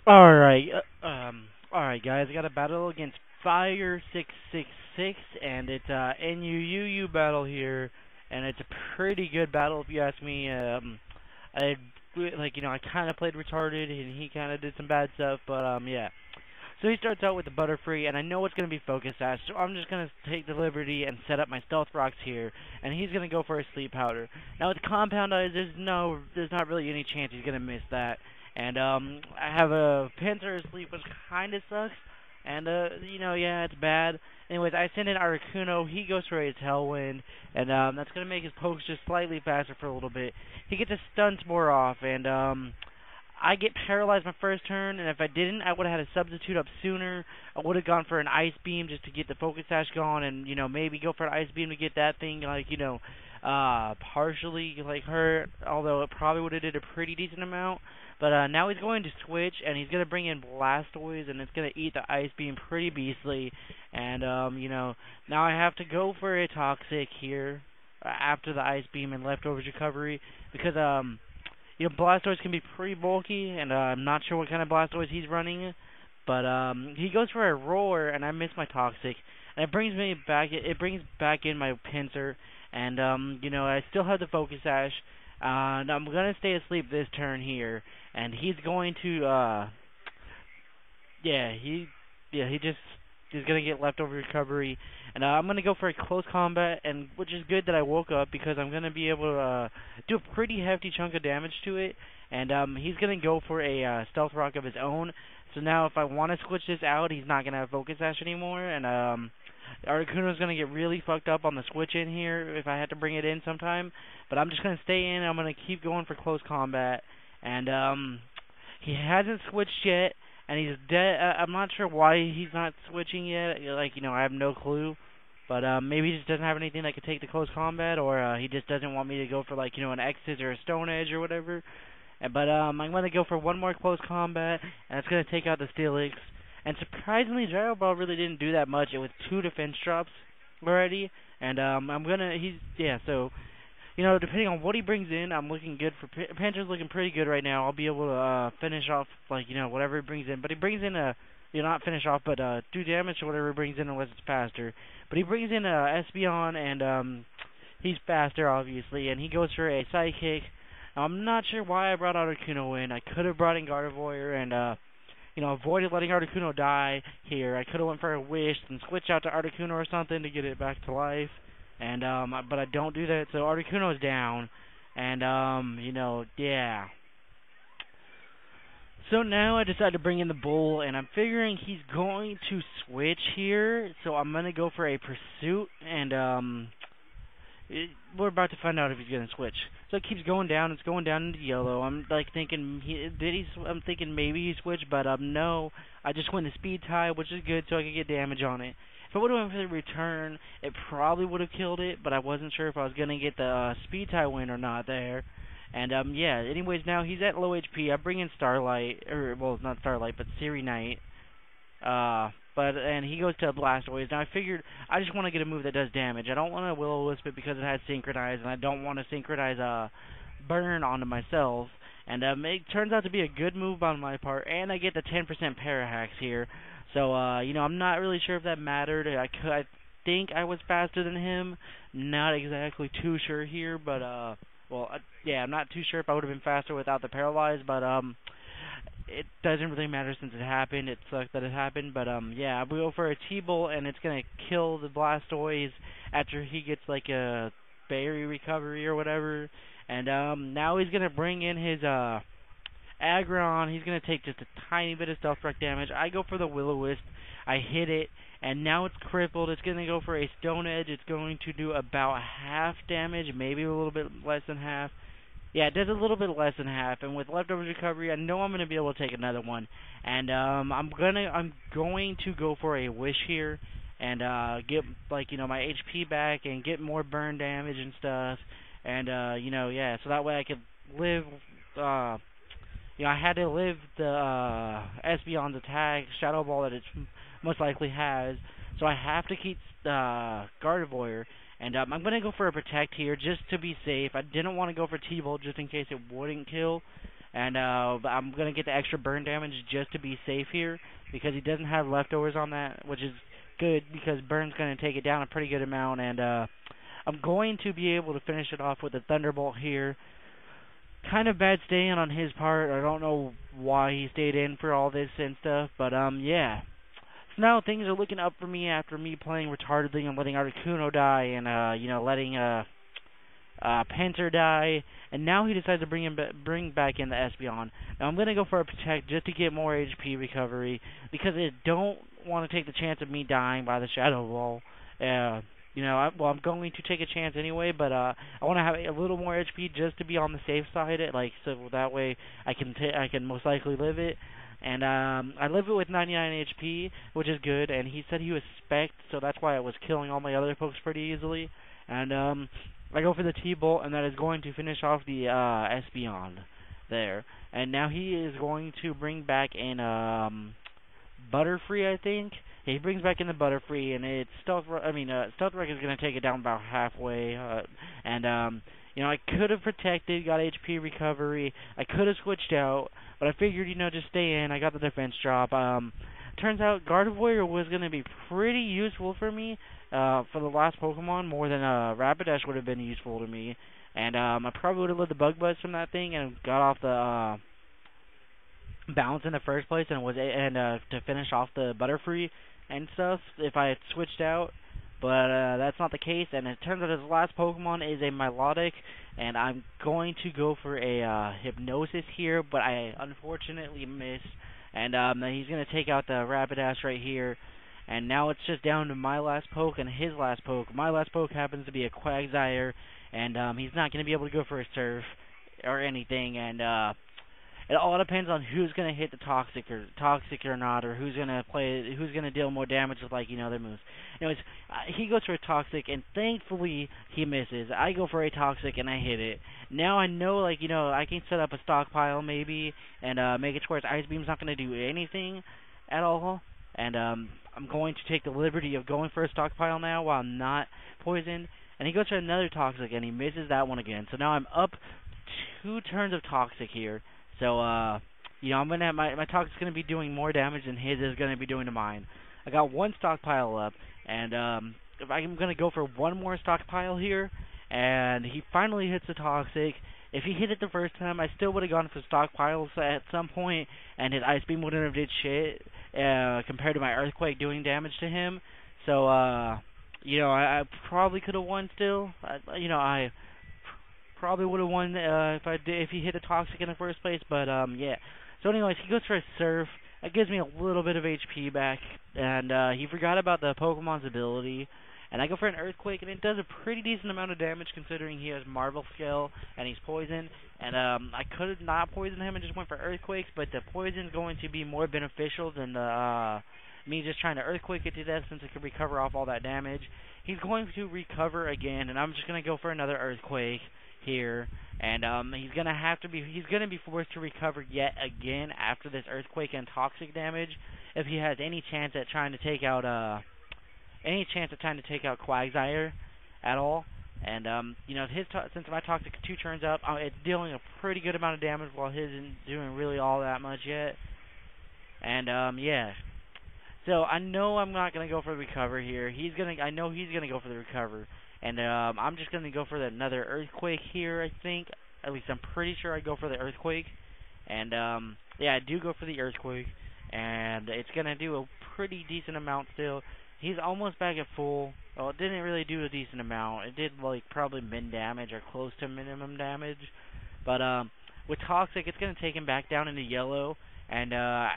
Alright, alright guys, I got a battle against Fire666, and it's NUUU battle here, and it's a pretty good battle if you ask me. I kind of played retarded, and he kind of did some bad stuff, but yeah. So he starts out with the Butterfree, and I know it's going to be Focus Sash, so I'm just going to take the liberty and set up my Stealth Rocks here, and he's going to go for a Sleep Powder. Now with Compound Eyes, there's not really any chance he's going to miss that. And I have a Pinsir asleep, which kind of sucks, and yeah, it's bad. Anyways, I send in Articuno, he goes for a Tailwind, and that's going to make his pokes just slightly faster for a little bit. He gets a Stun Spore off, and I get paralyzed my first turn, and if I didn't, I would have had a substitute up sooner. I would have gone for an Ice Beam just to get the Focus Sash going, and maybe go for an Ice Beam to get that thing partially hurt, although it probably would have did a pretty decent amount. But now he's going to switch, and he's going to bring in Blastoise, and it's going to eat the Ice Beam pretty beastly. And now I have to go for a Toxic here after the Ice Beam and Leftovers Recovery, because Blastoise can be pretty bulky, and I'm not sure what kind of Blastoise he's running, but he goes for a Roar, and I miss my Toxic, and it brings me back. It brings back in my Pinsir, and I still have the Focus Sash, and I'm gonna stay asleep this turn here, and he's going to he's gonna get Leftover Recovery, and I'm gonna go for a close combat, and which is good that I woke up because I'm gonna be able to do a pretty hefty chunk of damage to it, and he's gonna go for a Stealth Rock of his own. So now if I want to switch this out, he's not gonna have Focus Sash anymore, and Articuno's gonna get really fucked up on the switch in here if I had to bring it in sometime. But I'm just gonna stay in. I'm gonna keep going for close combat, and he hasn't switched yet. And he's dead. I'm not sure why he's not switching yet. I have no clue. But maybe he just doesn't have anything that could take the close combat, or he just doesn't want me to go for an X-Scissor or a Stone Edge or whatever. But I'm gonna go for one more close combat, and it's gonna take out the Steelix. And surprisingly, Gyro Ball really didn't do that much. It was 2 defense drops already, and so. Depending on what he brings in, I'm looking good for Pinsir's looking pretty good right now. I'll be able to finish off whatever he brings in. But he brings in not finish off, but do damage to whatever he brings in unless it's faster. But he brings in Espeon, and he's faster obviously, and he goes for a Psychic. I'm not sure why I brought Articuno in. I could have brought in Gardevoir and avoided letting Articuno die here. I could have went for a Wish and switched out to Articuno or something to get it back to life. And but I don't do that, so Articuno's down, and yeah. So now I decided to bring in the Bull, and I'm figuring he's going to switch here, so I'm gonna go for a Pursuit, and we're about to find out if he's gonna switch. So it keeps going down. It's going down into yellow. I'm thinking I'm thinking maybe he switched, but no. I just went to Speed Tie, which is good, so I could get damage on it. If I would have went for the return, it probably would have killed it, but I wasn't sure if I was going to get the Speed Tie win or not there. And, yeah, anyways, now he's at low HP. I bring in Starlight, well, not Starlight, but Serenite. And he goes to Blastoise. Now, I figured I just want to get a move that does damage. I don't want to Will-O-Wisp it because it has Synchronize, and I don't want to Synchronize Burn onto myself. And it turns out to be a good move on my part, and I get the 10% Parahacks here. So, I'm not really sure if that mattered. I think I was faster than him. Not exactly too sure here, but, I'm not too sure if I would have been faster without the Paralyze, but, it doesn't really matter since it happened. It sucks that it happened, but, yeah, we go for a T-Bolt, and it's gonna kill the Blastoise after he gets, a Berry Recovery or whatever. And, now he's gonna bring in his, Aggron. He's going to take just a tiny bit of Stealth Rock damage. I go for the Will-O-Wisp. I hit it, and now it's crippled. It's going to go for a Stone Edge. It's going to do about half damage, maybe a little bit less than half. Yeah, it does a little bit less than half, and with Leftovers Recovery, I know I'm going to be able to take another one. And I'm going to go for a Wish here and get my HP back and get more burn damage and stuff. And yeah, so that way I could live. I had to live the Espeon's attack, Shadow Ball that it most likely has, so I have to keep Gardevoir, and I'm going to go for a Protect here just to be safe. I didn't want to go for T-Bolt just in case it wouldn't kill, and I'm gonna get the extra burn damage just to be safe here because he doesn't have leftovers on that, which is good because burn's gonna take it down a pretty good amount, and I'm going to be able to finish it off with a thunderbolt here. Kind of bad staying on his part. I don't know why he stayed in for all this and stuff, but yeah. So now things are looking up for me after me playing retardedly and letting Articuno die and letting Panther die, and now he decides to bring back in the Espeon. Now I'm gonna go for a protect just to get more HP recovery because I don't want to take the chance of me dying by the Shadow Ball. I'm going to take a chance anyway, but I want to have a little more HP just to be on the safe side. So that way I can most likely live it. And I live it with 99 HP, which is good. And he said he was spec'd, so that's why I was killing all my other pokes pretty easily. And I go for the T-Bolt, and that is going to finish off the Espeon there. And now he is going to bring back in Butterfree, I think. Yeah, he brings back in the Butterfree, and it's Stealth Rock is going to take it down about halfway. I could have protected, got HP recovery. I could have switched out, but I figured, just stay in. I got the defense drop. Turns out Gardevoir was going to be pretty useful for me for the last Pokemon, more than Rapidash would have been useful to me. And I probably would have lived the Bug Buzz from that thing and got off the bounce in the first place to finish off the Butterfree and stuff if I had switched out, but that's not the case, and it turns out his last Pokemon is a Milotic, and I'm going to go for a Hypnosis here, but I unfortunately missed, and he's going to take out the Rapidash right here, and now it's just down to my last poke and his last poke. My last poke happens to be a Quagsire, and he's not going to be able to go for a Surf or anything, and it all depends on who's gonna hit the toxic or not, or who's gonna deal more damage with their moves. Anyways, he goes for a Toxic, and thankfully he misses. I go for a Toxic and I hit it. Now I know I can set up a stockpile maybe and make it to where his Ice Beam's not gonna do anything at all. And I'm going to take the liberty of going for a stockpile now while I'm not poisoned. And he goes for another Toxic and he misses that one again. So now I'm up 2 turns of Toxic here. So, I'm gonna have my Toxic's gonna be doing more damage than his is gonna be doing to mine. I got 1 stockpile up, and if I'm gonna go for 1 more stockpile here, and he finally hits the Toxic. If he hit it the first time, I still would have gone for stockpiles at some point, and his Ice Beam wouldn't have did shit compared to my Earthquake doing damage to him. So, I probably could have won still. I probably would have won if he hit a Toxic in the first place, but yeah. So anyways, he goes for a Surf. That gives me a little bit of HP back, and he forgot about the Pokemon's ability. And I go for an Earthquake, and it does a pretty decent amount of damage considering he has Marble Scale and he's poisoned. And I could have not poisoned him and just went for Earthquakes, but the poison's going to be more beneficial than me just trying to Earthquake it to death since it could recover off all that damage. He's going to recover again, and I'm just going to go for another Earthquake here, and he's gonna be forced to recover yet again after this Earthquake and Toxic damage if he has any chance at trying to take out Quagsire at all. And since my Toxic 2 turns up, it's dealing a pretty good amount of damage while his isn't doing really all that much yet. And yeah. So I know I'm not gonna go for the recover here. I know he's gonna go for the recover. And I'm just going to go for another Earthquake here, I think. At least I'm pretty sure I go for the Earthquake. And, yeah, I do go for the Earthquake. And it's going to do a pretty decent amount still. He's almost back at full. Well, it didn't really do a decent amount. It did, probably min damage or close to minimum damage. But, with Toxic, it's going to take him back down into yellow. And,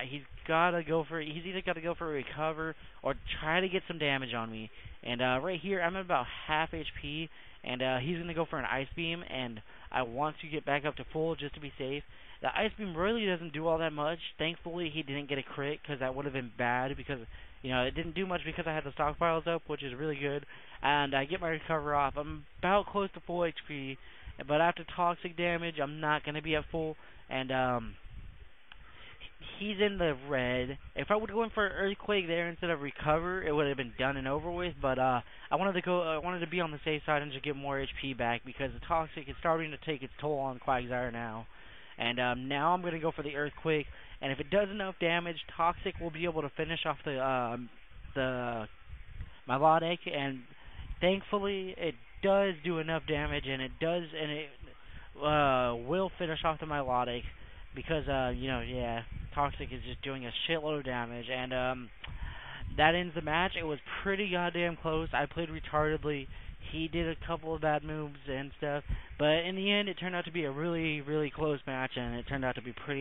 he's either got to go for a recover or try to get some damage on me. And right here, I'm at about half HP, and he's going to go for an Ice Beam, and I want to get back up to full just to be safe. The Ice Beam really doesn't do all that much. Thankfully, he didn't get a crit, because that would have been bad, because, it didn't do much because I had the stockpiles up, which is really good. And I get my recover off. I'm about close to full HP, but after Toxic damage, I'm not going to be at full, and he's in the red. If I would go in for an Earthquake there instead of recover, it would have been done and over with. But I wanted to be on the safe side and just get more HP back because the Toxic is starting to take its toll on Quagsire now. And now I'm going to go for the Earthquake, and if it does enough damage, Toxic will be able to finish off the Melodic, and thankfully it does do enough damage, and it will finish off the Melodic, because, Toxic is just doing a shitload of damage, and that ends the match. It was pretty goddamn close. I played retardedly. He did a couple of bad moves and stuff, but in the end, it turned out to be a really, really close match, and it turned out to be pretty